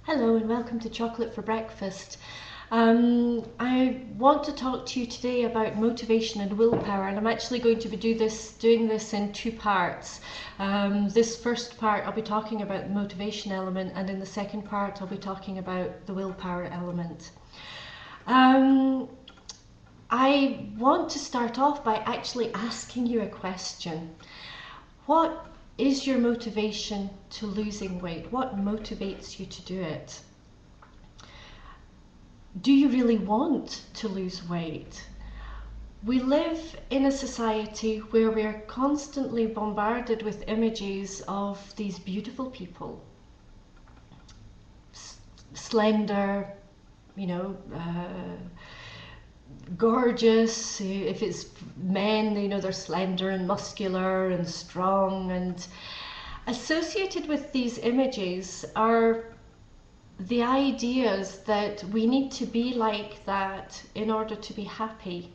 Hello and welcome to Chocolate for Breakfast. I want to talk to you today about motivation and willpower, and I'm actually going to be doing this in two parts. This first part I'll be talking about the motivation element, and in the second part I'll be talking about the willpower element. I want to start off by actually asking you a question. What is your motivation to losing weight? What motivates you to do it? Do you really want to lose weight? We live in a society where we're constantly bombarded with images of these beautiful people, slender, gorgeous. If it's men, they're slender and muscular and strong, and associated with these images are the ideas that we need to be like that in order to be happy.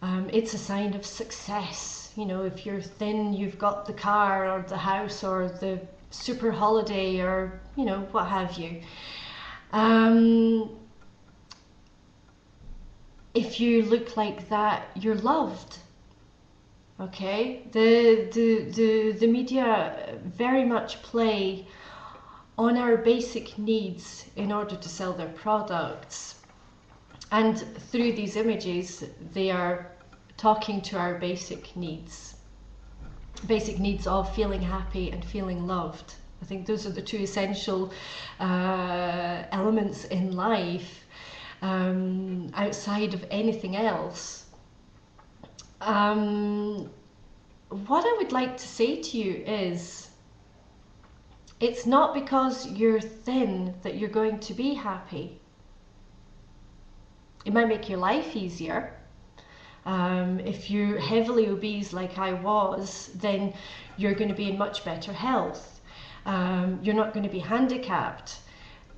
It's a sign of success. If you're thin, you've got the car or the house or the super holiday or what have you. If you look like that, you're loved. Okay, the media very much play on our basic needs in order to sell their products, and through these images they are talking to our basic needs of feeling happy and feeling loved. I think those are the two essential elements in life. Outside of anything else. What I would like to say to you is, it's not because you're thin that you're going to be happy. It might make your life easier. If you're heavily obese like I was, then you're going to be in much better health. You're not going to be handicapped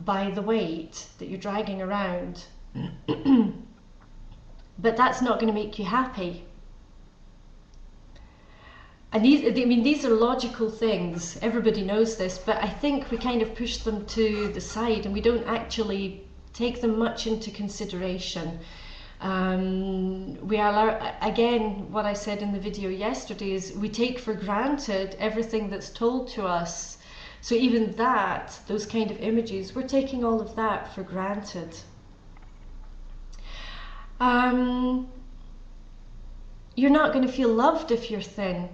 by the weight that you're dragging around. But that's not going to make you happy. And these are logical things. Everybody knows this, but I think we kind of push them to the side and we don't actually take them much into consideration. We are, again, what I said in the video yesterday is we take for granted everything that's told to us. So even that, those kind of images, we're taking all of that for granted. You're not going to feel loved if you're thin.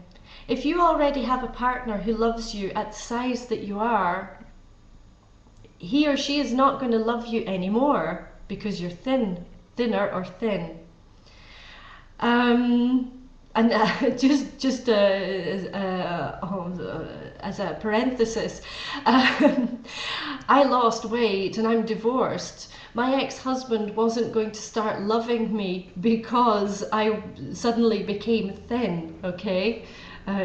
If you already have a partner who loves you at the size that you are, he or she is not going to love you anymore because you're thinner or thin. And just as a parenthesis, I lost weight and I'm divorced. My ex-husband wasn't going to start loving me because I suddenly became thin, okay?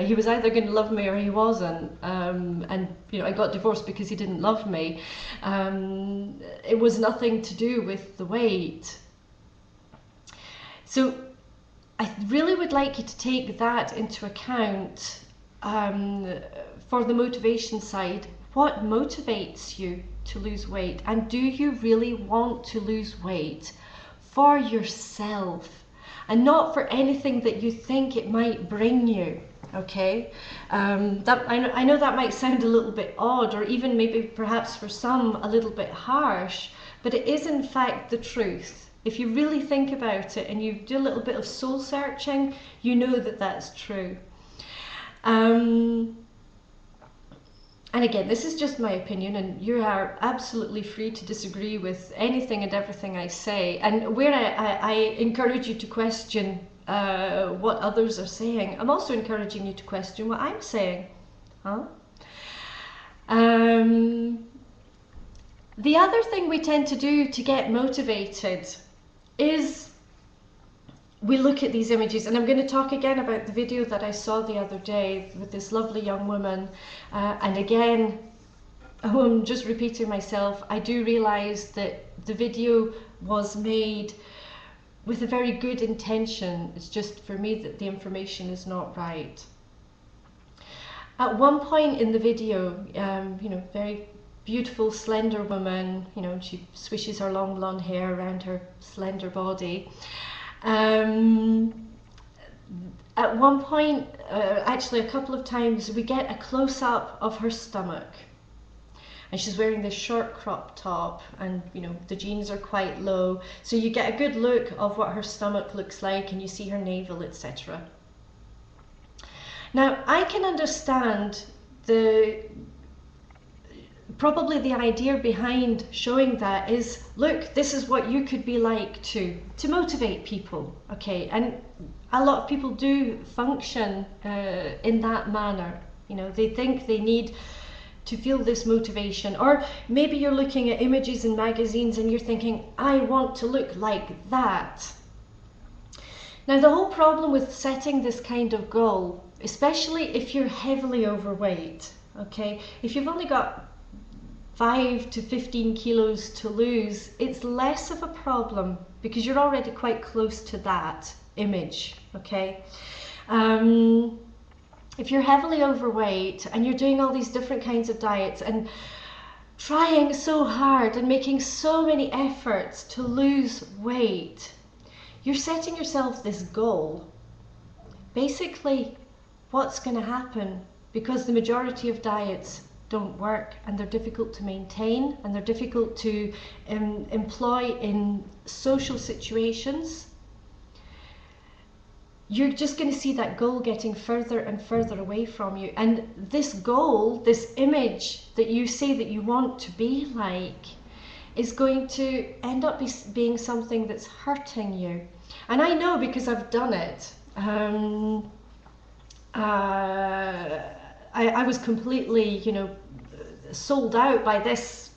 He was either going to love me or he wasn't. And I got divorced because he didn't love me. It was nothing to do with the weight. So I really would like you to take that into account for the motivation side. What motivates you to lose weight? And do you really want to lose weight for yourself and not for anything that you think it might bring you? Okay, I know that might sound a little bit odd, or even maybe perhaps for some a little bit harsh, but it is in fact the truth. If you really think about it and you do a little bit of soul searching, you know that that's true. And again, this is just my opinion, and you are absolutely free to disagree with anything and everything I say. And where I encourage you to question what others are saying, I'm also encouraging you to question what I'm saying. Huh? The other thing we tend to do to get motivated is we look at these images, and I'm going to talk again about the video that I saw the other day with this lovely young woman. And again, I'm just repeating myself, I do realise that the video was made with a very good intention. It's just for me that the information is not right. At one point in the video, very beautiful slender woman, you know, she swishes her long blonde hair around her slender body. At one point, actually a couple of times, we get a close-up of her stomach, and she's wearing this short crop top, and you know the jeans are quite low, so you get a good look of what her stomach looks like, and you see her navel, etc. Now I can understand probably the idea behind showing that is, look, this is what you could be like to motivate people, okay? And a lot of people do function in that manner. You know, they think they need to feel this motivation, or maybe you're looking at images in magazines and you're thinking, I want to look like that. Now the whole problem with setting this kind of goal, especially if you're heavily overweight, okay, if you've only got 5 to 15 kilos to lose, it's less of a problem because you're already quite close to that image, okay? If you're heavily overweight and you're doing all these different kinds of diets and trying so hard and making so many efforts to lose weight, you're setting yourself this goal. Basically, what's going to happen, because the majority of diets don't work and they're difficult to maintain and they're difficult to employ in social situations, you're just going to see that goal getting further and further away from you. And this goal, this image that you say that you want to be like, is going to end up being something that's hurting you. And I know because I've done it. I was completely, you know, sold out by this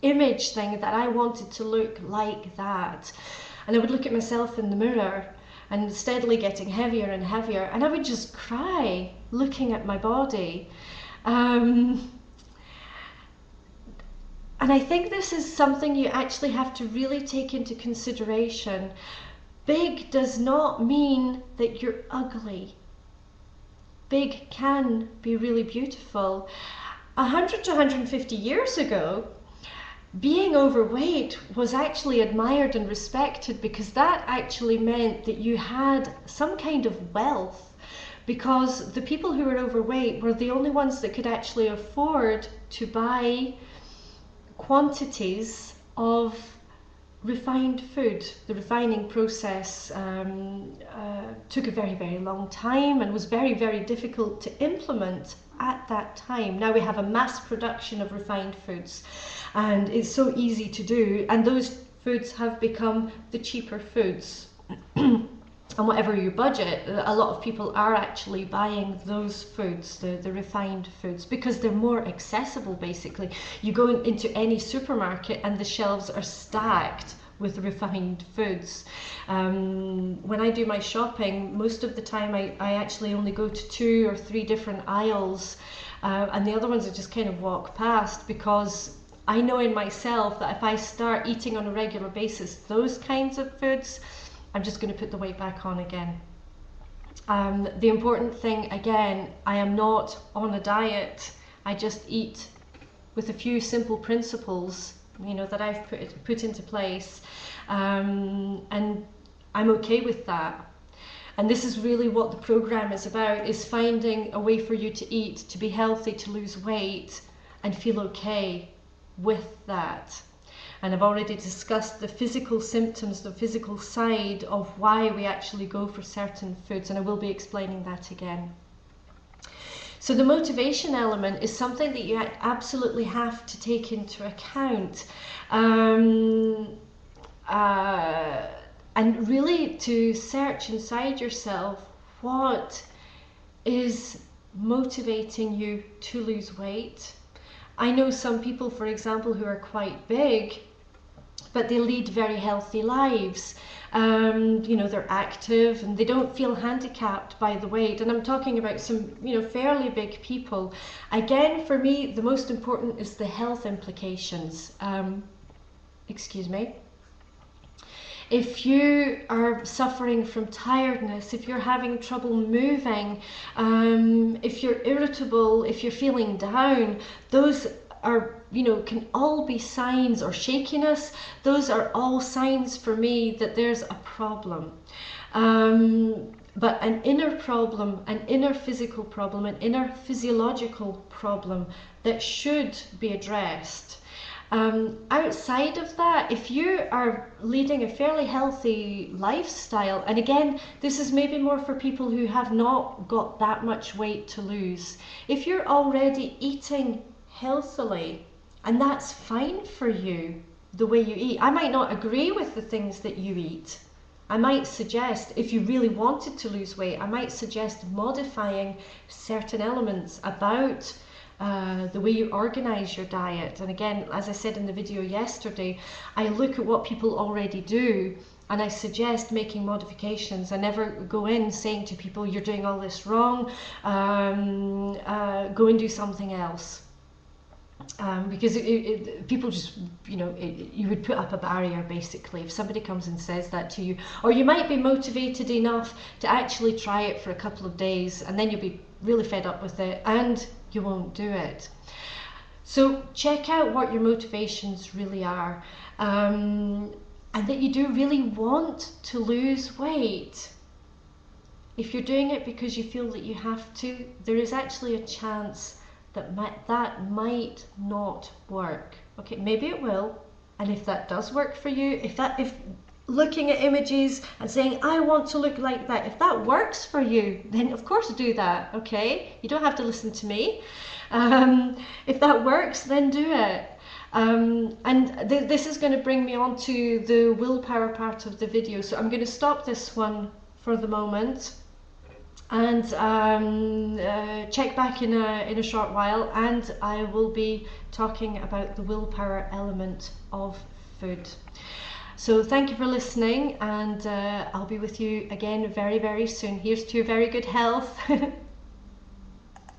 image thing that I wanted to look like that. And I would look at myself in the mirror and steadily getting heavier and heavier, and I would just cry looking at my body. And I think this is something you actually have to really take into consideration. Big does not mean that you're ugly. Big can be really beautiful. 100 to 150 years ago, being overweight was actually admired and respected because that actually meant that you had some kind of wealth, because the people who were overweight were the only ones that could actually afford to buy quantities of refined food. The refining process took a very, very long time and was very, very difficult to implement at that time. Now we have a mass production of refined foods and it's so easy to do, and those foods have become the cheaper foods. And whatever your budget, a lot of people are actually buying those foods, the refined foods, because they're more accessible basically. You go into any supermarket and the shelves are stacked with refined foods. When I do my shopping, most of the time I actually only go to 2 or 3 different aisles, and the other ones I just kind of walk past, because I know in myself that if I start eating on a regular basis those kinds of foods, I'm just going to put the weight back on again. The important thing, again, I am not on a diet. I just eat with a few simple principles, you know, that I've put into place, and I'm okay with that. And this is really what the program is about, is finding a way for you to eat, to be healthy, to lose weight, and feel okay with that. And I've already discussed the physical symptoms, the physical side of why we actually go for certain foods, and I will be explaining that again. So the motivation element is something that you absolutely have to take into account, and really to search inside yourself what is motivating you to lose weight. I know some people, for example, who are quite big, but they lead very healthy lives. You know, they're active and they don't feel handicapped by the weight. And I'm talking about some, you know, fairly big people. Again, for me, the most important is the health implications. Excuse me. If you are suffering from tiredness, if you're having trouble moving, if you're irritable, if you're feeling down, those are, you know, can all be signs, or shakiness, those are all signs for me that there's a problem. But an inner problem, an inner physical problem, an inner physiological problem that should be addressed. Outside of that, if you are leading a fairly healthy lifestyle, and again, this is maybe more for people who have not got that much weight to lose. If you're already eating healthily, and that's fine for you, the way you eat. I might not agree with the things that you eat. I might suggest, if you really wanted to lose weight, I might suggest modifying certain elements about the way you organize your diet. And again, as I said in the video yesterday, I look at what people already do and I suggest making modifications. I never go in saying to people, you're doing all this wrong, go and do something else. Because people just, you know, you would put up a barrier basically if somebody comes and says that to you. Or you might be motivated enough to actually try it for a couple of days, and then you'll be really fed up with it and you won't do it. So check out what your motivations really are, and that you do really want to lose weight. If you're doing it because you feel that you have to, there is actually a chance that might not work. Okay, maybe it will, and if that does work for you, if looking at images and saying I want to look like that, if that works for you, then of course do that. Okay, you don't have to listen to me. If that works, then do it. This is going to bring me on to the willpower part of the video, so I'm going to stop this one for the moment and check back in a short while, and I will be talking about the willpower element of food. So thank you for listening, and I'll be with you again very, very soon. Here's to your very good health.